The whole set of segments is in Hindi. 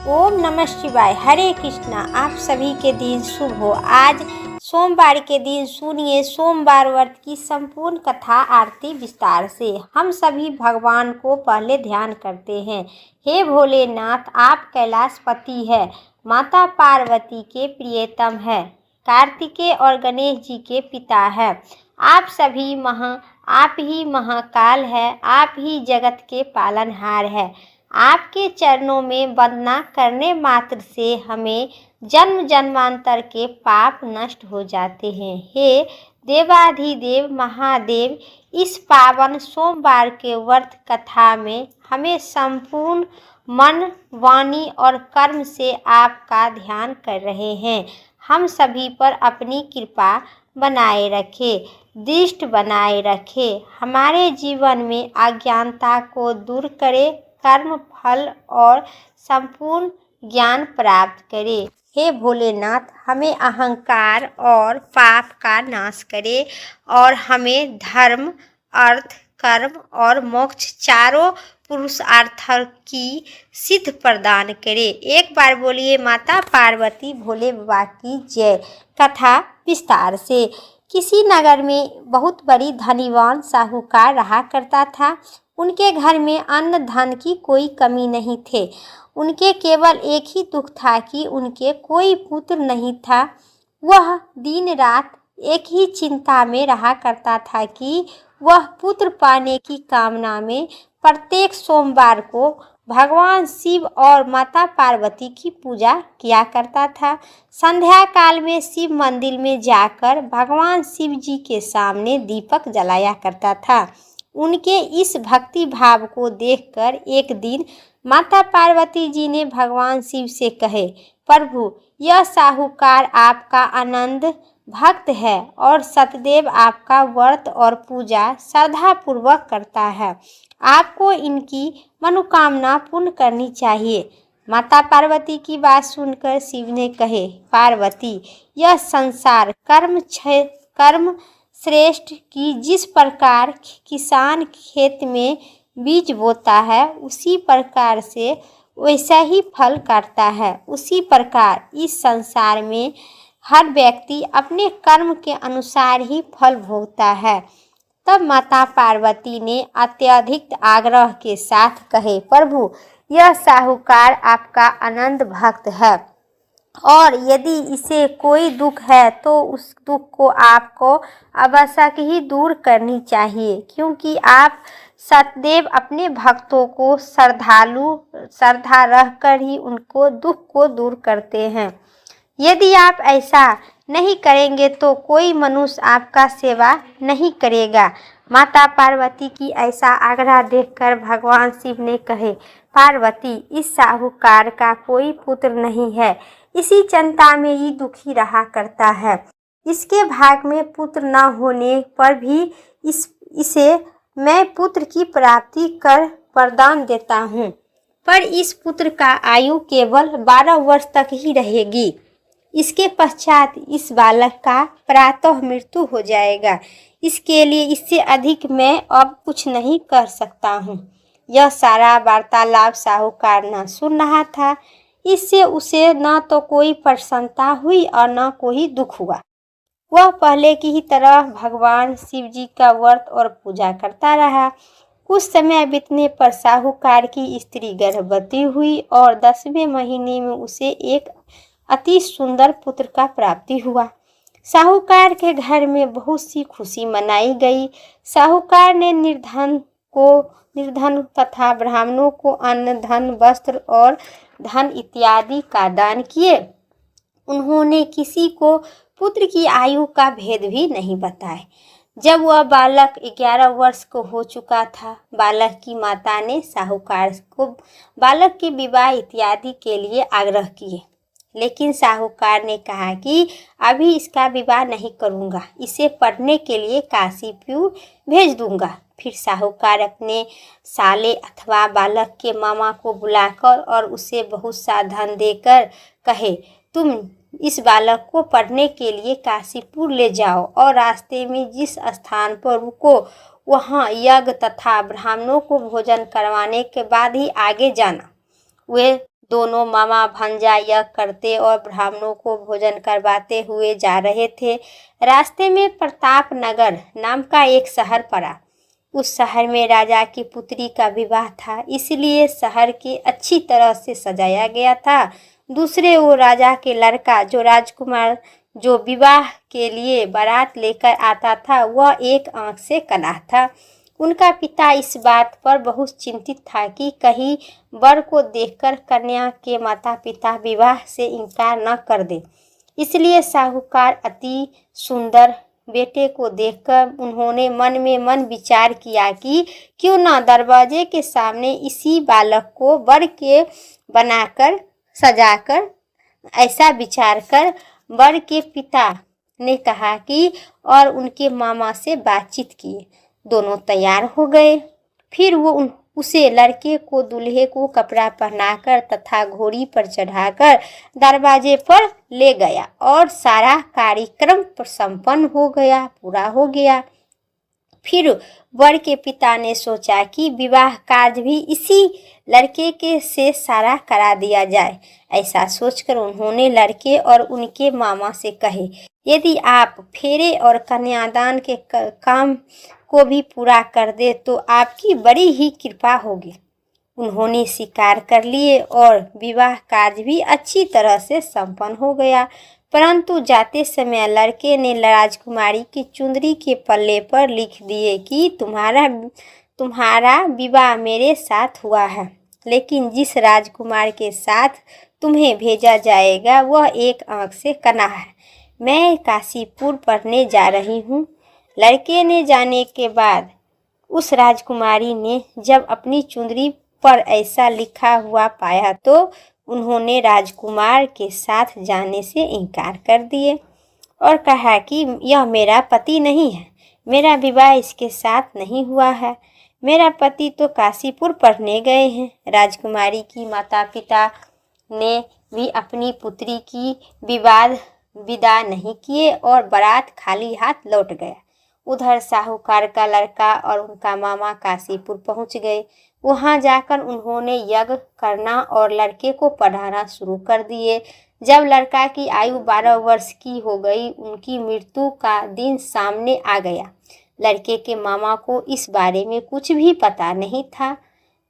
ओम नमः शिवाय। हरे कृष्णा। आप सभी के दिन शुभ हो। आज सोमवार के दिन सुनिए सोमवार व्रत की संपूर्ण कथा आरती विस्तार से। हम सभी भगवान को पहले ध्यान करते हैं। हे भोलेनाथ, आप कैलाशपति है, माता पार्वती के प्रियतम है, कार्तिकेय और गणेश जी के पिता है। आप ही महाकाल है, आप ही जगत के पालनहार है। आपके चरणों में वंदना करने मात्र से हमें जन्म जन्मांतर के पाप नष्ट हो जाते हैं। हे देवाधिदेव महादेव, इस पावन सोमवार के व्रत कथा में हमें संपूर्ण मन, वाणी और कर्म से आपका ध्यान कर रहे हैं। हम सभी पर अपनी कृपा बनाए रखे, दृष्टि बनाए रखे, हमारे जीवन में अज्ञानता को दूर करे, कर्म फल और संपूर्ण ज्ञान प्राप्त करे। हे भोलेनाथ, हमें अहंकार और पाप का नाश करे और हमें धर्म, अर्थ, कर्म और मोक्ष चारों पुरुषार्थ की सिद्ध प्रदान करे। एक बार बोलिए माता पार्वती भोले बाबा की जय। कथा विस्तार से। किसी नगर में बहुत बड़ी धनीवान साहूकार रहा करता था। उनके घर में अन्न धन की कोई कमी नहीं थे। उनके केवल एक ही दुख था कि उनके कोई पुत्र नहीं था। वह दिन रात एक ही चिंता में रहा करता था कि वह पुत्र पाने की कामना में प्रत्येक सोमवार को भगवान शिव और माता पार्वती की पूजा किया करता था। संध्या काल में शिव मंदिर में जाकर भगवान शिव जी के सामने दीपक जलाया करता था। उनके इस भक्ति भाव को देखकर एक दिन माता पार्वती जी ने भगवान शिव से कहे, प्रभु, यह साहूकार आपका आनंद भक्त है और सतदेव आपका व्रत और पूजा श्रद्धा पूर्वक करता है। आपको इनकी मनोकामना पूर्ण करनी चाहिए। माता पार्वती की बात सुनकर शिव ने कहे, पार्वती, यह संसार कर्म श्रेष्ठ की जिस प्रकार किसान खेत में बीज बोता है उसी प्रकार से वैसा ही फल काटता है, उसी प्रकार इस संसार में हर व्यक्ति अपने कर्म के अनुसार ही फल भोगता है। तब माता पार्वती ने अत्यधिक आग्रह के साथ कहे, प्रभु, यह साहूकार आपका आनंद भक्त है और यदि इसे कोई दुख है तो उस दुख को आपको आवश्यक ही दूर करनी चाहिए, क्योंकि आप सतदेव अपने भक्तों को श्रद्धा रखकर ही उनको दुख को दूर करते हैं। यदि आप ऐसा नहीं करेंगे तो कोई मनुष्य आपका सेवा नहीं करेगा। माता पार्वती की ऐसा आग्रह देखकर भगवान शिव ने कहे, पार्वती, इस साहूकार का कोई पुत्र नहीं है, इसी चिंता में ये दुखी रहा करता है। इसके भाग में पुत्र न होने पर भी इसे मैं पुत्र की प्राप्ति कर वरदान देता हूँ, पर इस पुत्र का आयु केवल 12 वर्ष तक ही रहेगी। इसके पश्चात इस बालक का प्रातः मृत्यु हो जाएगा। इसके लिए इससे अधिक मैं अब कुछ नहीं कर सकता हूँ। यह सारा वार्तालाप साहूकार न सुन रहा था। इससे उसे न तो कोई प्रसन्नता हुई और न कोई दुख हुआ। वह पहले की ही तरह भगवान शिव जी का व्रत और पूजा करता रहा। कुछ समय बीतने पर साहूकार की स्त्री गर्भवती हुई और 10वें महीने में उसे एक अति सुंदर पुत्र का प्राप्ति हुआ। साहूकार के घर में बहुत सी खुशी मनाई गई। साहूकार ने निर्धन तथा ब्राह्मणों को अन्न, धन, वस्त्र और धन इत्यादि का दान किए। उन्होंने किसी को पुत्र की आयु का भेद भी नहीं बताया। जब वह बालक 11 वर्ष को हो चुका था, बालक की माता ने साहूकार को बालक के विवाह इत्यादि के लिए आग्रह किए, लेकिन साहूकार ने कहा कि अभी इसका विवाह नहीं करूंगा, इसे पढ़ने के लिए काशीपुर भेज दूंगा। फिर साहूकार अपने साले अथवा बालक के मामा को बुलाकर और उसे बहुत सा धन देकर कहे, तुम इस बालक को पढ़ने के लिए काशीपुर ले जाओ और रास्ते में जिस स्थान पर रुको वहाँ यज्ञ तथा ब्राह्मणों को भोजन करवाने के बाद ही आगे जाना। वे दोनों मामा भांजा यज्ञ करते और ब्राह्मणों को भोजन करवाते हुए जा रहे थे। रास्ते में प्रताप नगर नाम का एक शहर पड़ा। उस शहर में राजा की पुत्री का विवाह था, इसलिए शहर के अच्छी तरह से सजाया गया था। दूसरे ओर राजा के लड़का जो राजकुमार जो विवाह के लिए बारात लेकर आता था, वह एक आंख से कन्हा था। उनका पिता इस बात पर बहुत चिंतित था कि कहीं वर को देखकर कन्या के माता पिता विवाह से इनकार न कर दे। इसलिए साहूकार अति सुंदर बेटे को देखकर उन्होंने मन में मन विचार किया कि क्यों न दरवाजे के सामने इसी बालक को वर के बनाकर सजाकर। ऐसा विचार कर वर के पिता ने कहा कि और उनके मामा से बातचीत किए। दोनों तैयार हो गए। फिर वो उसे लड़के को दूल्हे को कपड़ा पहनाकर तथा घोड़ी पर चढ़ाकर दरवाजे पर ले गया और सारा कार्यक्रम संपन्न हो गया, पूरा हो गया। फिर वर के पिता ने सोचा कि विवाह कार्य भी इसी लड़के के से सारा करा दिया जाए। ऐसा सोचकर उन्होंने लड़के और उनके मामा से कहे, यदि आप फेरे और कन्यादान के काम को भी पूरा कर दे तो आपकी बड़ी ही कृपा होगी। उन्होंने स्वीकार कर लिए और विवाह कार्य भी अच्छी तरह से संपन्न हो गया। परंतु जाते समय लड़के ने राजकुमारी की चुंदरी के पल्ले पर लिख दिए कि तुम्हारा विवाह मेरे साथ हुआ है, लेकिन जिस राजकुमार के साथ तुम्हें भेजा जाएगा वह एक आंख से कन्हा है। मैं काशीपुर पढ़ने जा रही हूँ। लड़के ने जाने के बाद उस राजकुमारी ने जब अपनी चुंदरी पर ऐसा लिखा हुआ पाया तो उन्होंने राजकुमार के साथ जाने से इनकार कर दिए और कहा कि यह मेरा पति नहीं है, मेरा विवाह इसके साथ नहीं हुआ है, मेरा पति तो काशीपुर पढ़ने गए हैं। राजकुमारी की माता पिता ने भी अपनी पुत्री की विदा नहीं किए और बारात खाली हाथ लौट गया। उधर साहूकार का लड़का और उनका मामा काशीपुर पहुंच गए। वहां जाकर उन्होंने यज्ञ करना और लड़के को पढ़ाना शुरू कर दिए। जब लड़का की आयु 12 वर्ष की हो गई, उनकी मृत्यु का दिन सामने आ गया। लड़के के मामा को इस बारे में कुछ भी पता नहीं था।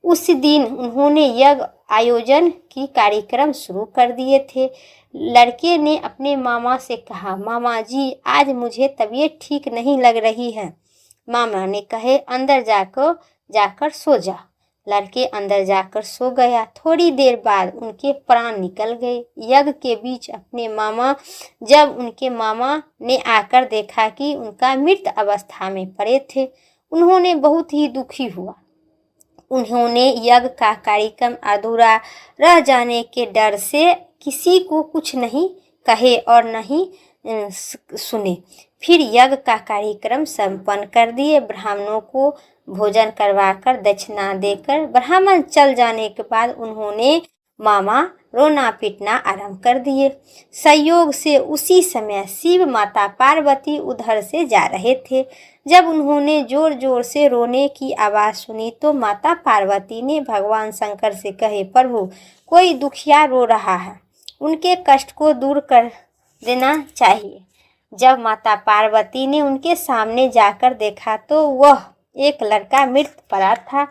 उस दिन उन्होंने यज्ञ आयोजन की कार्यक्रम शुरू कर दिए थे। लड़के ने अपने मामा से कहा, मामा जी आज मुझे तबीयत ठीक नहीं लग रही है। मामा ने कहे, अंदर जाकर सो जा। लड़के अंदर जाकर सो गया। थोड़ी देर बाद उनके प्राण निकल गए। यज्ञ के बीच जब उनके मामा ने आकर देखा कि उनका मृत अवस्था में पड़े थे, उन्होंने बहुत ही दुखी हुआ। उन्होंने यज्ञ का कार्यक्रम अधूरा रह जाने के डर से किसी को कुछ नहीं कहे और नहीं सुने। फिर यज्ञ का कार्यक्रम संपन्न कर दिए। ब्राह्मणों को भोजन करवाकर दक्षिणा देकर ब्राह्मण चल जाने के बाद उन्होंने मामा रोना पीटना आरंभ कर दिए। संयोग से उसी समय शिव माता पार्वती उधर से जा रहे थे। जब उन्होंने जोर जोर से रोने की आवाज़ सुनी तो माता पार्वती ने भगवान शंकर से कहे, प्रभु कोई दुखिया रो रहा है, उनके कष्ट को दूर कर देना चाहिए। जब माता पार्वती ने उनके सामने जाकर देखा तो वह एक लड़का मृत पड़ा था।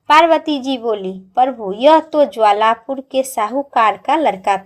पार्वती जी बोली, प्रभु यह तो ज्वालापुर के साहूकार का लड़का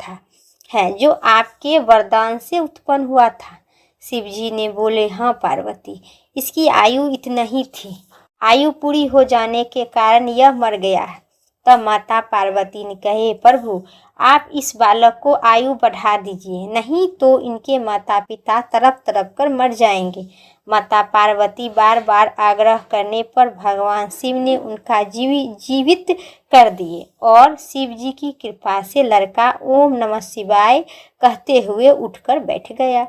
है जो आपके वरदान से उत्पन्न हुआ था। शिव जी ने बोले, हाँ पार्वती, इसकी आयु इतनी ही थी, आयु पूरी हो जाने के कारण यह मर गया है। तब माता पार्वती ने कहे, प्रभु आप इस बालक को आयु बढ़ा दीजिए, नहीं तो इनके माता पिता तड़प तड़प कर मर जाएंगे। माता पार्वती बार बार आग्रह करने पर भगवान शिव ने उनका जीवित कर दिए और शिव जी की कृपा से लड़का ओम नमः शिवाय कहते हुए उठकर बैठ गया।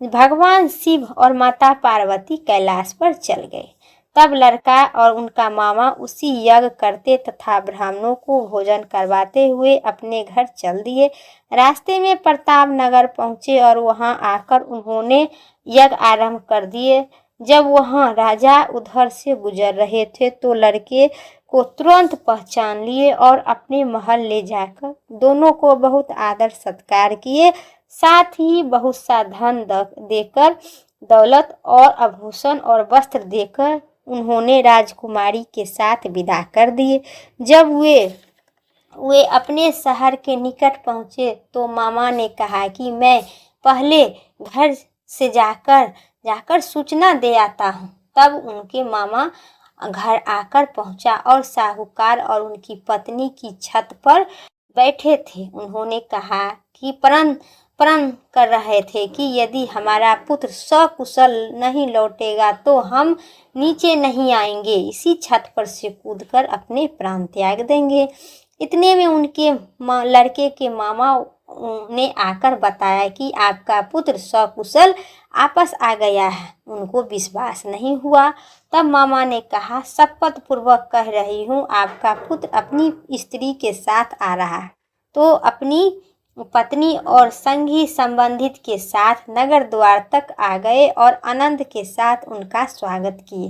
भगवान शिव और माता पार्वती कैलाश पर चल गए। तब लड़का और उनका मामा उसी यज्ञ करते तथा ब्राह्मणों को भोजन करवाते हुए अपने घर चल दिए। रास्ते में प्रताप नगर पहुँचे और वहां आकर उन्होंने यज्ञ आरंभ कर दिए। जब वहाँ राजा उधर से गुजर रहे थे तो लड़के को तुरंत पहचान लिए और अपने महल ले जाकर दोनों को बहुत आदर सत्कार किए। साथ ही बहुत सा धन देकर, दौलत और आभूषण और वस्त्र देकर उन्होंने राजकुमारी के साथ विदा कर दिए। जब वे अपने शहर के निकट पहुँचे तो मामा ने कहा कि मैं पहले घर से जाकर सूचना दे आता हूँ। तब उनके मामा घर आकर पहुँचा और साहूकार और उनकी पत्नी की छत पर बैठे थे। उन्होंने कहा कि प्रण कर रहे थे कि यदि हमारा पुत्र सकुशल नहीं लौटेगा तो हम नीचे नहीं आएंगे, इसी छत पर से कूदकर अपने प्राण त्याग देंगे। इतने में उनके लड़के के मामा ने आकर बताया कि आपका पुत्र सकुशल आपस आ गया है। उनको विश्वास नहीं हुआ। तब मामा ने कहा, शपथ पूर्वक कह रही हूँ, आपका पुत्र अपनी स्त्री के साथ आ रहा है। तो अपनी पत्नी और संगी संबंधित के साथ नगर द्वार तक आ गए और आनंद के साथ उनका स्वागत किए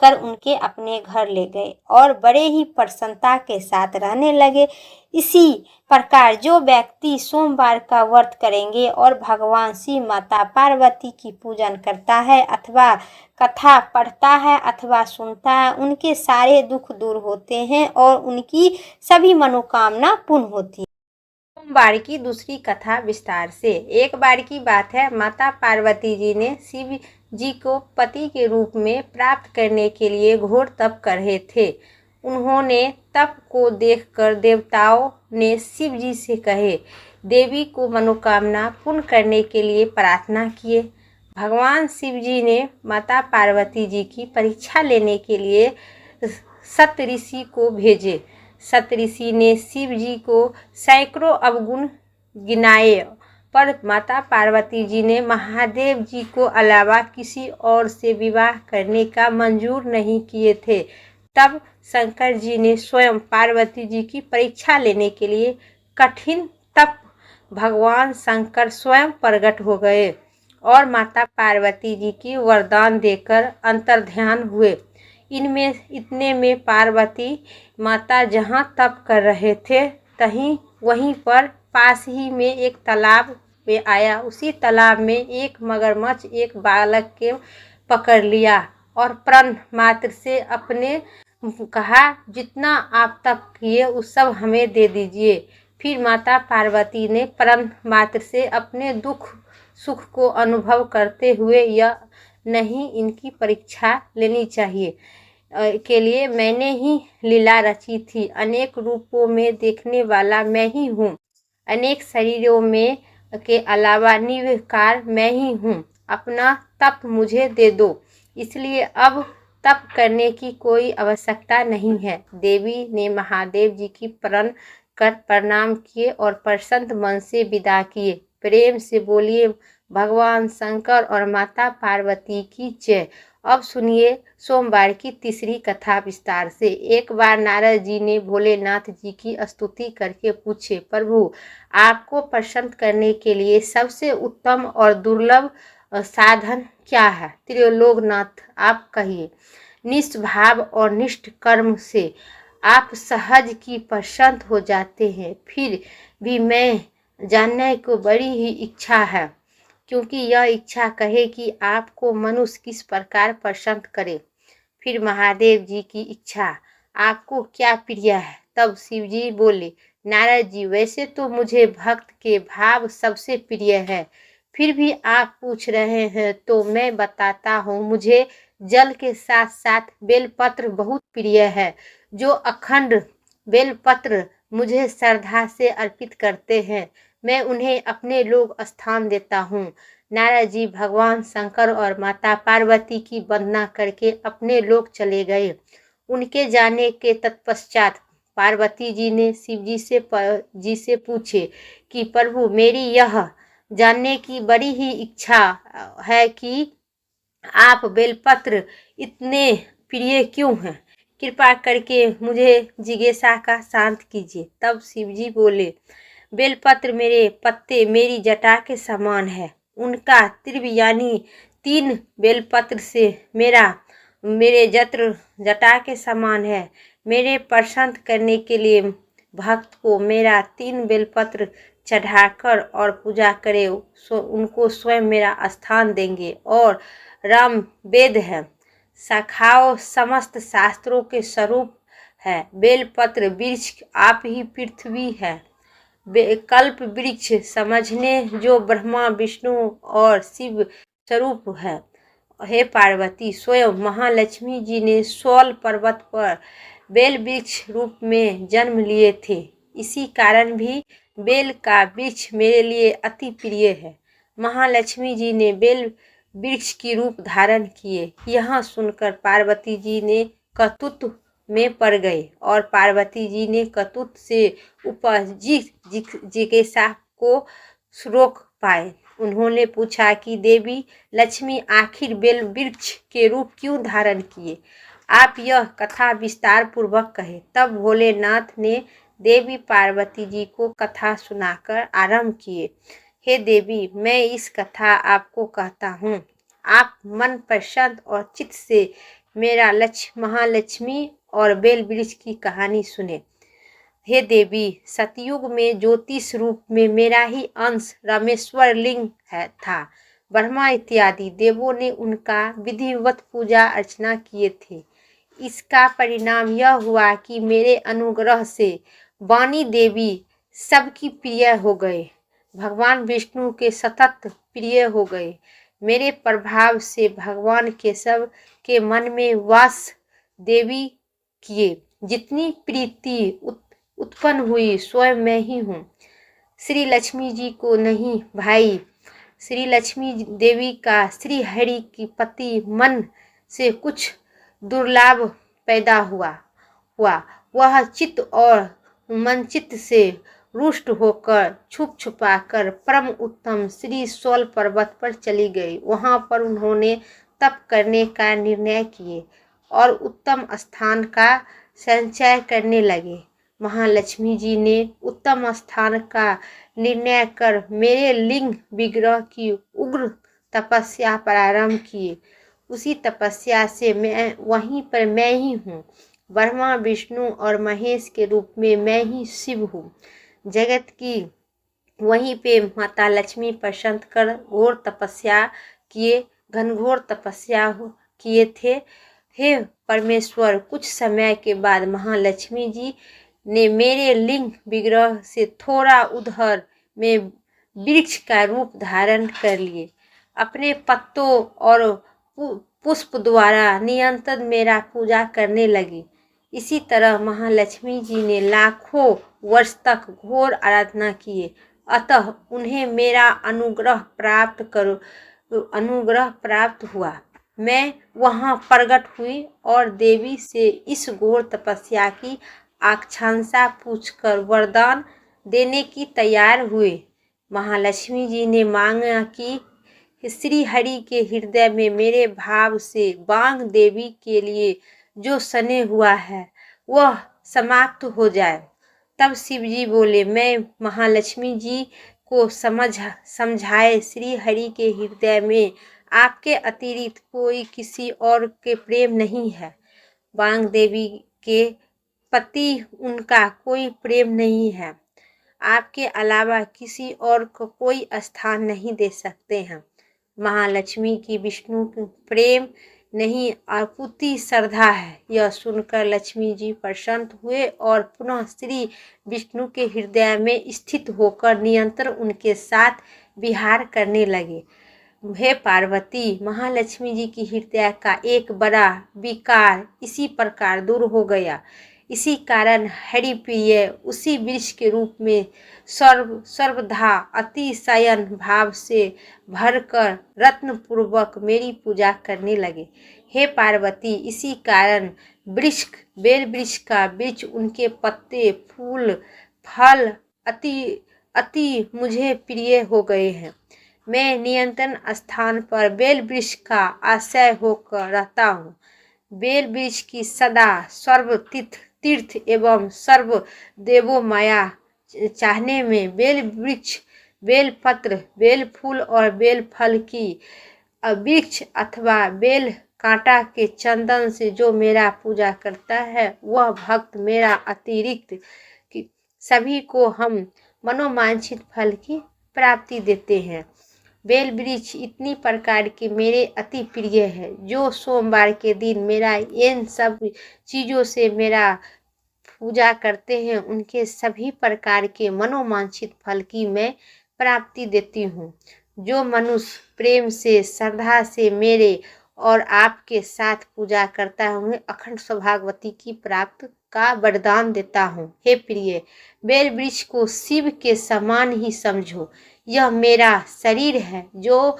कर उनके अपने घर ले गए और बड़े ही प्रसन्नता के साथ रहने लगे। इसी प्रकार जो व्यक्ति सोमवार का व्रत करेंगे और भगवान श्री माता पार्वती की पूजन करता है अथवा कथा पढ़ता है अथवा सुनता है, उनके सारे दुख दूर होते हैं और उनकी सभी मनोकामना पूर्ण होती है। सोमवार की दूसरी कथा विस्तार से। एक बार की बात है, माता पार्वती जी ने शिव जी को पति के रूप में प्राप्त करने के लिए घोर तप कर रहे थे। उन्होंने तप को देखकर देवताओं ने शिव जी से कहे, देवी को मनोकामना पूर्ण करने के लिए प्रार्थना किए। भगवान शिव जी ने माता पार्वती जी की परीक्षा लेने के लिए सत ऋषि को भेजे। सत ऋषि ने शिव जी को सैकड़ों अवगुण गिनाए, पर माता पार्वती जी ने महादेव जी को अलावा किसी और से विवाह करने का मंजूर नहीं किए थे। तब शंकर जी ने स्वयं पार्वती जी की परीक्षा लेने के लिए कठिन तप भगवान शंकर स्वयं प्रकट हो गए और माता पार्वती जी की वरदान देकर अंतर्ध्यान हुए। इतने में पार्वती माता जहाँ तप कर रहे थे वहीं पर पास ही में एक तालाब में आया। उसी तालाब में एक मगरमच्छ एक बालक के पकड़ लिया और प्रण मात्र से अपने कहा, जितना आप तप किए उस सब हमें दे दीजिए। फिर माता पार्वती ने प्रण मात्र से अपने दुख सुख को अनुभव करते हुए, यह नहीं, इनकी परीक्षा लेनी चाहिए के लिए मैंने ही लीला रची थी। अनेक रूपों में देखने वाला मैं ही हूँ, अनेक शरीरों में के अलावा निर्विकार मैं ही हूँ। अपना तप मुझे दे दो, इसलिए अब तप करने की कोई आवश्यकता नहीं है। देवी ने महादेव जी की प्रण कर प्रणाम किए और प्रसन्न मन से विदा किए। प्रेम से बोलिए, भगवान शंकर और माता पार्वती की जय। अब सुनिए सोमवार की तीसरी कथा विस्तार से। एक बार नारद जी ने भोलेनाथ जी की स्तुति करके पूछे, प्रभु आपको प्रसन्न करने के लिए सबसे उत्तम और दुर्लभ साधन क्या है? त्रिलोकनाथ आप कहिए। निष्भाव और निष्ठ कर्म से आप सहज की प्रसन्न हो जाते हैं। फिर भी मैं जानने को बड़ी ही इच्छा है, क्योंकि यह इच्छा कहे कि आपको मनुष्य किस प्रकार प्रसन्न करे। फिर महादेव जी की इच्छा, आपको क्या प्रिय है? तब शिव जी बोले, नारद जी वैसे तो मुझे भक्त के भाव सबसे प्रिय है, फिर भी आप पूछ रहे हैं तो मैं बताता हूँ। मुझे जल के साथ साथ बेलपत्र बहुत प्रिय है। जो अखंड बेलपत्र मुझे श्रद्धा से अर्पित करते हैं, मैं उन्हें अपने लोक स्थान देता हूँ। नारद जी भगवान शंकर और माता पार्वती की वंदना करके अपने लोक चले गए। उनके जाने के तत्पश्चात पार्वती जी ने शिव जी से पूछे कि प्रभु मेरी यह जानने की बड़ी ही इच्छा है कि आप बेलपत्र इतने प्रिय क्यों हैं? कृपा करके मुझे जिज्ञासा का शांत कीजिए। तब शिव जी बोले, बेलपत्र मेरे पत्ते मेरी जटा के समान है। उनका तीव्र यानी 3 बेलपत्र से मेरे जटा के समान है। मेरे प्रसन्न करने के लिए भक्त को मेरा 3 बेलपत्र चढ़ाकर और पूजा करे, उनको स्वयं मेरा स्थान देंगे। और राम वेद है, शाखाओं समस्त शास्त्रों के स्वरूप है। बेलपत्र वृक्ष आप ही पृथ्वी है। कल्प वृक्ष समझने जो ब्रह्मा विष्णु और शिव स्वरूप है। हे पार्वती, स्वयं महालक्ष्मी जी ने शौल पर्वत पर बेल वृक्ष रूप में जन्म लिए थे। इसी कारण भी बेल का वृक्ष मेरे लिए अति प्रिय है। महालक्ष्मी जी ने बेल वृक्ष की रूप धारण किए। यह सुनकर पार्वती जी ने कौतूहल में पड़ गए और पार्वती जी ने कौतूहल से उपजित जिज्ञासा को रोक पाए। उन्होंने पूछा कि देवी लक्ष्मी आखिर बेल वृक्ष के रूप क्यों धारण किए? आप यह कथा विस्तार पूर्वक कहे। तब भोलेनाथ ने देवी पार्वती जी को कथा सुनाकर आरंभ किए। हे देवी, मैं इस कथा आपको कहता हूँ। आप मन प्रसन्न और चित्त से मेरा महालक्ष्मी और बेल वृक्ष की कहानी सुने। हे देवी, सतयुग में ज्योतिष रूप में मेरा ही अंश रामेश्वर लिंग था। ब्रह्मा इत्यादि देवों ने उनका विधिवत पूजा अर्चना किए थे। इसका परिणाम यह हुआ कि मेरे अनुग्रह से वाणी देवी सबकी प्रिय हो गए। भगवान विष्णु के सतत प्रिय हो गए। मेरे प्रभाव से भगवान केशव के मन में वास देवी किए। जितनी प्रीति उत्पन्न हुई स्वयं मैं ही हूँ, श्री लक्ष्मी जी को नहीं भाई। श्री लक्ष्मी देवी का श्री हरि की पति मन से कुछ दुर्लाभ पैदा हुआ। वह चित्त और मन चित्त से रुष्ट होकर छुप छुपाकर परम उत्तम श्री शौल पर्वत पर चली गई। वहां पर उन्होंने तप करने का निर्णय किए और उत्तम स्थान का संचय करने लगे। महालक्ष्मी जी ने उत्तम स्थान का निर्णय कर मेरे लिंग विग्रह की उग्र तपस्या प्रारंभ किए। उसी तपस्या से वहीं पर मैं ही हूँ। ब्रह्मा विष्णु और महेश के रूप में मैं ही शिव हूँ। जगत की वहीं पे माता लक्ष्मी प्रसन्न कर घोर तपस्या किए, घनघोर तपस्या किए थे। हे परमेश्वर, कुछ समय के बाद महालक्ष्मी जी ने मेरे लिंग विग्रह से थोड़ा उधर में वृक्ष का रूप धारण कर लिए। अपने पत्तों और पुष्प द्वारा निरंतर मेरा पूजा करने लगी। इसी तरह महालक्ष्मी जी ने लाखों वर्ष तक घोर आराधना किए। अतः उन्हें मेरा अनुग्रह प्राप्त हुआ। मैं वहां प्रकट हुई और देवी से इस घोर तपस्या की आकांक्षा पूछकर वरदान देने की तैयार हुए। महालक्ष्मी जी ने मांगा कि श्री हरि के हृदय में मेरे भाव से बांग देवी के लिए जो सने हुआ है वह समाप्त हो जाए। तब शिव जी बोले, मैं महालक्ष्मी जी को समझाए श्री हरि के हृदय में आपके अतिरिक्त कोई किसी और के प्रेम नहीं है। बांग देवी के पति उनका कोई प्रेम नहीं है। आपके अलावा किसी और को कोई स्थान नहीं दे सकते हैं। महालक्ष्मी की विष्णु प्रेम नहीं अपूर्ति श्रद्धा है। यह सुनकर लक्ष्मी जी प्रसन्न हुए और पुनः श्री विष्णु के हृदय में स्थित होकर निरंतर उनके साथ विहार करने लगे। हे पार्वती, महालक्ष्मी जी की हृदय का एक बड़ा विकार इसी प्रकार दूर हो गया। इसी कारण हरिप्रिय उसी वृक्ष के रूप में सर्वदा अतिशयन भाव से भरकर रत्न पूर्वक मेरी पूजा करने लगे। हे पार्वती, इसी कारण बेल वृक्ष का वृक्ष, उनके पत्ते, फूल, फल अति मुझे प्रिय हो गए हैं। मैं नियंत्रण स्थान पर बेल वृक्ष का आश्रय होकर रहता हूँ। बेल वृक्ष की सदा सर्व तीर्थ एवं सर्व देवो माया चाहने में बेल वृक्ष, बेल पत्र, बेल फूल और बेल फल की वृक्ष अथवा बेल कांटा के चंदन से जो मेरा पूजा करता है वह भक्त मेरा अतिरिक्त कि सभी को हम मनोवांछित फल की प्राप्ति देते हैं। बेल वृक्ष इतनी प्रकार के मेरे अति प्रिय है। जो सोमवार के दिन मेरा इन सब चीज़ों से मेरा पूजा करते हैं उनके सभी प्रकार के मनोवांछित फल की मैं प्राप्ति देती हूँ। जो मनुष्य प्रेम से श्रद्धा से मेरे और आपके साथ पूजा करता है उन्हें अखंड सौभाग्यवती की प्राप्त का वरदान देता हूँ। हे प्रिय, बेल वृक्ष को शिव के समान ही समझो। यह मेरा शरीर है। जो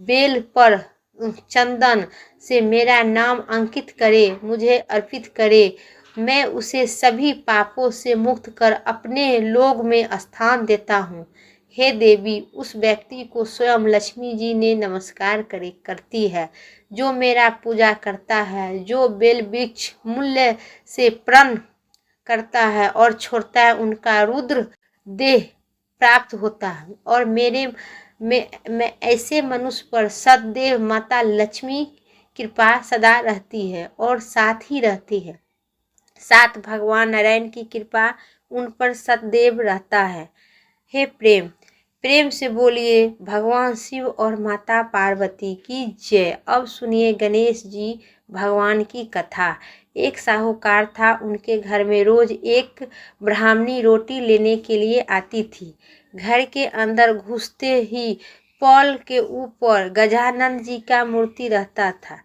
बेल पर चंदन से मेरा नाम अंकित करे, मुझे अर्पित करे, मैं उसे सभी पापों से मुक्त कर अपने लोक में स्थान देता हूँ। हे देवी, उस व्यक्ति को स्वयं लक्ष्मी जी ने नमस्कार करती है जो मेरा पूजा करता है। जो बेल वृक्ष मूल्य से प्रण करता है और छोड़ता है उनका रुद्र देह प्राप्त होता है। और मैं ऐसे मनुष्य पर सदैव माता लक्ष्मी कृपा सदा रहती है और साथ ही रहती है। साथ भगवान नारायण की कृपा उन पर सदैव रहता है। हे प्रेम, प्रेम से बोलिए भगवान शिव और माता पार्वती की जय। अब सुनिए गणेश जी भगवान की कथा। एक साहूकार था। उनके घर में रोज एक ब्राह्मणी रोटी लेने के लिए आती थी। घर के अंदर घुसते ही पॉल के ऊपर गजानन जी का मूर्ति रहता था।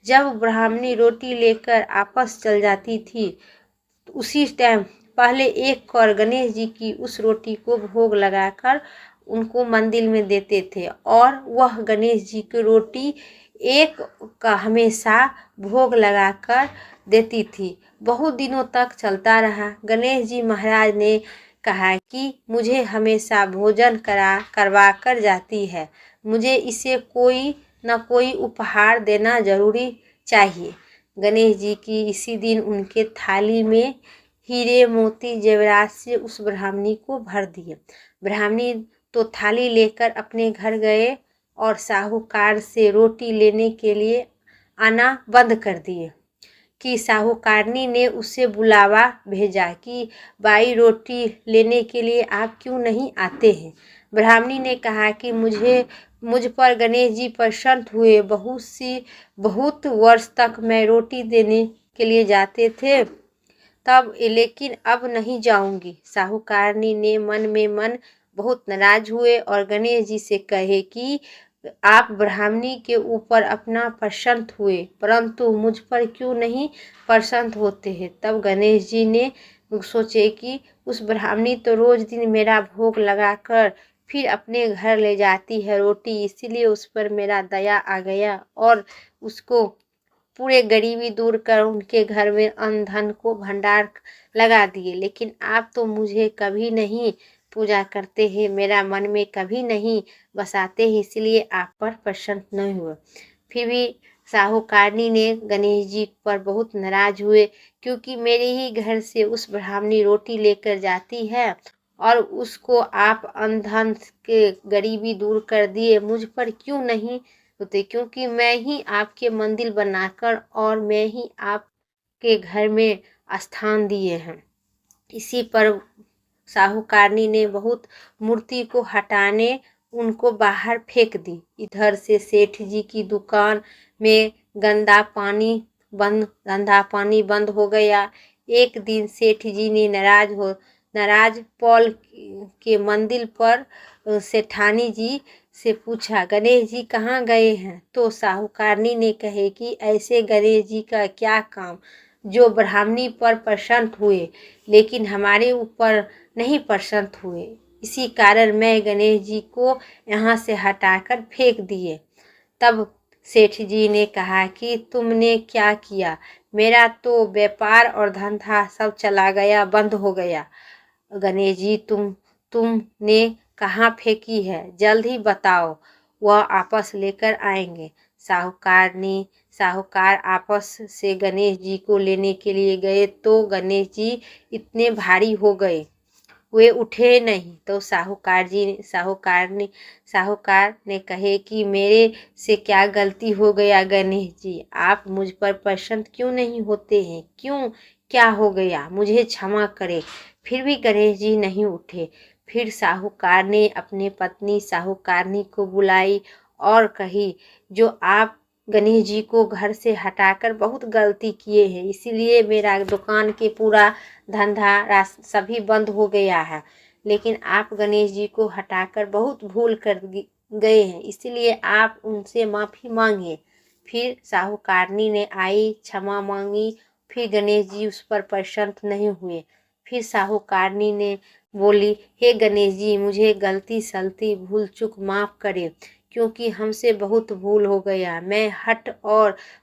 जब ब्राह्मणी रोटी लेकर आपस चल जाती थी उसी टाइम पहले एक कौर गणेश जी की उस रोटी को भोग लगाकर उनको मंदिर में देते थे और वह गणेश जी की रोटी एक का हमेशा भोग लगाकर देती थी। बहुत दिनों तक चलता रहा। गणेश जी महाराज ने कहा कि मुझे हमेशा भोजन करवा कर जाती है, मुझे इसे कोई न कोई उपहार देना जरूरी चाहिए। गणेश जी की इसी दिन उनके थाली में हीरे मोती जेवरात से उस ब्राह्मणी को भर दिए। ब्राह्मणी तो थाली लेकर अपने घर गए और साहूकार से रोटी लेने के लिए आना बंद कर दिए कि साहूकारनी ने उसे बुलावा भेजा कि बाई रोटी लेने के लिए आप क्यों नहीं आते हैं। ब्राह्मणी ने कहा कि मुझ पर गणेश जी प्रसन्न हुए। बहुत वर्ष तक मैं रोटी देने के लिए जाते थे तब, लेकिन अब नहीं जाऊंगी। साहूकारनी ने मन में मन बहुत नाराज हुए और गणेश जी से कहे कि आप ब्राह्मणी के ऊपर अपना प्रसन्न हुए परंतु मुझ पर क्यों नहीं प्रसन्न होते हैं। तब गणेश जी ने सोचे कि उस ब्राह्मणी तो रोज दिन मेरा भोग लगाकर फिर अपने घर ले जाती है रोटी, इसीलिए उस पर मेरा दया आ गया और उसको पूरे गरीबी दूर कर उनके घर में अन्न धन को भंडार लगा दिए। लेकिन आप तो मुझे कभी नहीं पूजा करते हैं, मेरा मन में कभी नहीं बसाते हैं, इसलिए आप पर प्रसन्न नहीं हुए। फिर भी साहूकारनी ने गणेश जी पर बहुत नाराज हुए क्योंकि मेरे ही घर से उस ब्राह्मणी रोटी लेकर जाती है और उसको आप अन्न धन के गरीबी दूर कर दिए, मुझ पर क्यों नहीं होते, क्योंकि मैं ही आपके मंदिर बनाकर और मैं ही आपके घर में स्थान दिए हैं। इसी पर साहूकारनी ने बहुत मूर्ति को हटाने उनको बाहर फेंक दी। इधर से सेठ जी की दुकान में गंदा पानी बंद हो गया। एक दिन सेठ जी ने नाराज पॉल के मंदिर पर सेठानी जी से पूछा, गणेश जी कहाँ गए हैं। तो साहूकारनी ने कहे कि ऐसे गणेश जी का क्या काम जो ब्राह्मणी पर प्रसन्न हुए लेकिन हमारे ऊपर नहीं प्रसन्न हुए, इसी कारण मैं गणेश जी को यहाँ से हटाकर फेंक दिए। तब सेठ जी ने कहा कि तुमने क्या किया, मेरा तो व्यापार और धंधा सब चला गया, बंद हो गया। गणेश जी तुमने कहाँ फेंकी है, जल्द ही बताओ, वह आपस लेकर आएंगे। साहूकार आपस से गणेश जी को लेने के लिए गए तो गणेश जी इतने भारी हो गए वे उठे नहीं। तो साहूकार ने कहे कि मेरे से क्या गलती हो गया गणेश जी, आप मुझ पर प्रसन्न क्यों नहीं होते हैं? क्यों, क्या हो गया? मुझे क्षमा करें। फिर भी गणेश जी नहीं उठे। फिर साहूकार ने अपने पत्नी साहूकारनी को बुलाई और कही, जो आप गणेश जी को घर से हटाकर बहुत गलती किए हैं, इसीलिए मेरा दुकान के पूरा धंधा सभी बंद हो गया है। लेकिन आप गणेश जी को हटाकर बहुत भूल कर गए हैं, इसीलिए आप उनसे माफ़ी मांगे। फिर साहूकारनी ने आई, क्षमा मांगी। फिर गणेश जी उस पर प्रसन्न नहीं हुए। फिर साहूकारनी ने बोली, हे गणेश जी, मुझे गलती सलती भूल चूक माफ़ करें, क्योंकि हमसे बहुत भूल हो गया। मैं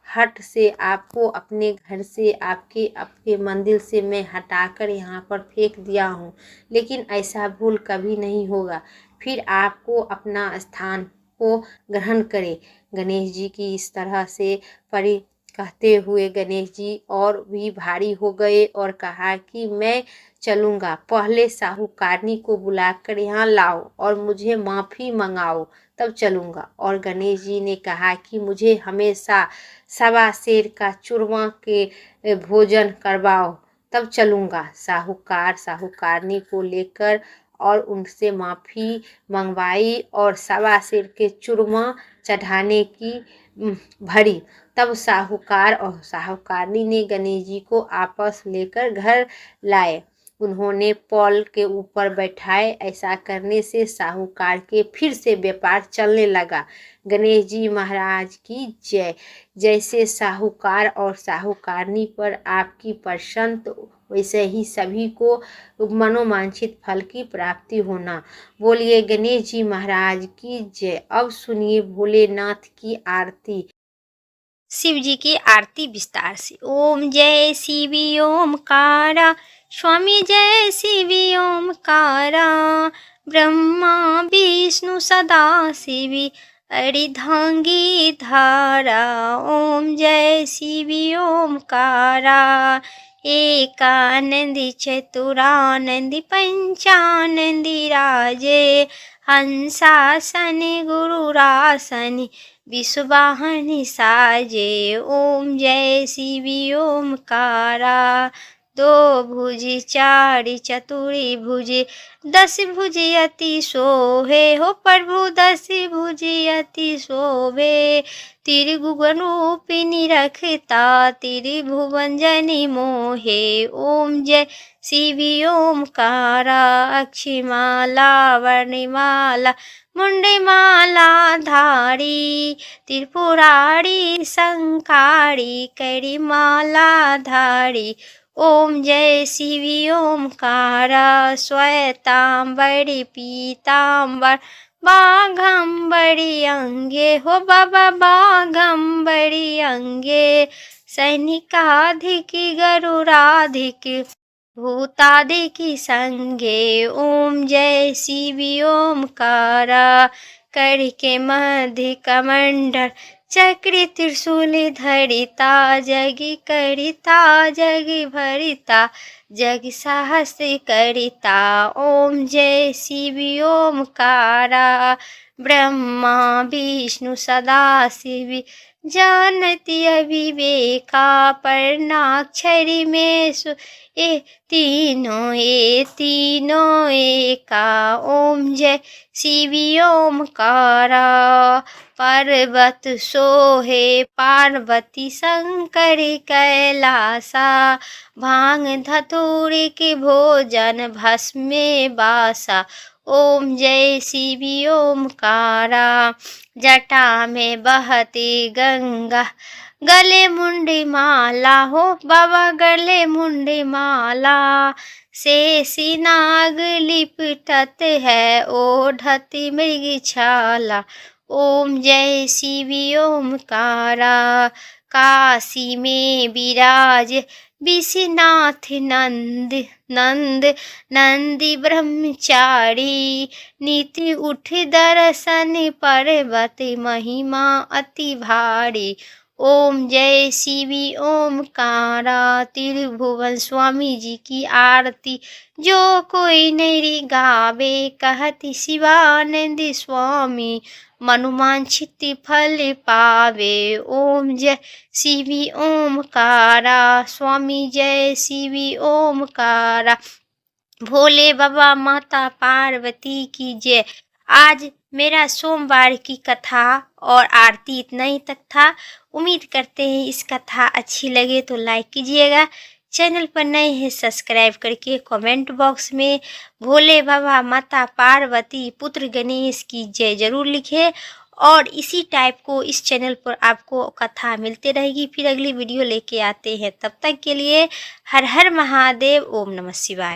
हट से आपको अपने घर से, आपके मंदिर से मैं हटाकर यहाँ पर फेंक दिया हूँ, लेकिन ऐसा भूल कभी नहीं होगा। फिर आपको अपना स्थान को ग्रहण करें। गणेश जी की इस तरह से परी कहते हुए गणेश जी और भी भारी हो गए और कहा कि मैं चलूँगा, पहले साहूकारनी को बुलाकर यहाँ लाओ और मुझे माफ़ी मंगाओ, तब चलूँगा। और गणेश जी ने कहा कि मुझे हमेशा सवा सेर का चूरमा के भोजन करवाओ, तब चलूँगा। साहूकारनी को लेकर और उनसे माफ़ी मंगवाई और सवा सेर के चूरमा चढ़ाने की भरी। तब साहूकार और साहूकारनी ने गणेश जी को आपस लेकर घर लाए। उन्होंने पॉल के ऊपर बैठाए। ऐसा करने से साहूकार के फिर से व्यापार चलने लगा। गणेश जी महाराज की जय। जैसे साहूकार और साहूकारनी पर आपकी प्रसन्न, वैसे ही सभी को मनोवांछित फल की प्राप्ति होना। बोलिए गणेश जी महाराज की जय। अब सुनिए भोलेनाथ की आरती। शिव जी की आरती विस्तार से। ओम जय शिवी ओमकारा, स्वामी जय शिवी ओमकारा, ब्रह्मा विष्णु सदा शिवी अर्धांगी धारा। ओम जय शिवी ओमकारा, एकानंदी चतुरानंदी पंचानंदी राजे, हंसासन गुरुरासनि विश्ववाहनी साजे। ओम जय शिवी ओमकारा, दो भुजी चारि चतुरी भुजी, दस भुजी अति शोभे हो प्रभु, दस भुजी अति शोभे। त्रिभुवन रूपिणी रखता, त्रिभुवन जनि मोहे। ओम जय शिवी ओमकारा, अक्षिमाला वर्णिमाला मुंडमाला धारी, त्रिपुरारी संकारी करिमाला धारी। ओम जय शिवी ओमकारा, श्वेतांबरी पीतांबर बाघंबरी अंगे हो बाबा, बाघंबरी अंगे। सैनिकाधिक गरुराधिक भूतादिकी संगे। ओम जय शिवी ओमकारा, कर के मध्य कमंडल चक्र त्रिशूल धरिता, जगी करिता जगी भरिता, जग साहस करिता। ओम जय शिवी ओमकारा, ब्रह्मा विष्णु सदा शिव जानती अविवेका, परनाक्षरी में ए तीनों एका। ओम जय शिवी ओमकारा, पर्वत सोहे पार्वती शंकर कैलासा, भांग धतूरी के भोजन भस्मे बासा। ओम जय शिवी ओमकारा, जटा में बहती गंगा, गले मुंडी माला हो बाबा, गले मुंडी माला। शेषी नाग लिपटत है ओढ़ती मृग छाला। ओम जय शिवी ओमकारा, काशी में विराज विश्वनाथ नंदी ब्रह्मचारी, नीति उठ दर्शन पर्वत महिमा अति भारी। ओम जय शिवी ओमकारा त्रिभुवन स्वामी जी की आरती। जो कोई नैरी गावे कहति शिवानंद स्वामी मनुमांछित फल पावे। ओम जय शिवी ओमकारा स्वामी जय शिवी ओमकारा। भोले बाबा माता पार्वती की जय। आज मेरा सोमवार की कथा और आरती इतना ही तक था। उम्मीद करते हैं इस कथा अच्छी लगे तो लाइक कीजिएगा। चैनल पर नए हैं सब्सक्राइब करके कमेंट बॉक्स में भोले बाबा माता पार्वती पुत्र गणेश की जय जरूर लिखें। और इसी टाइप को इस चैनल पर आपको कथा मिलते रहेगी। फिर अगली वीडियो लेके आते हैं, तब तक के लिए हर हर महादेव। ओम नमः शिवाय।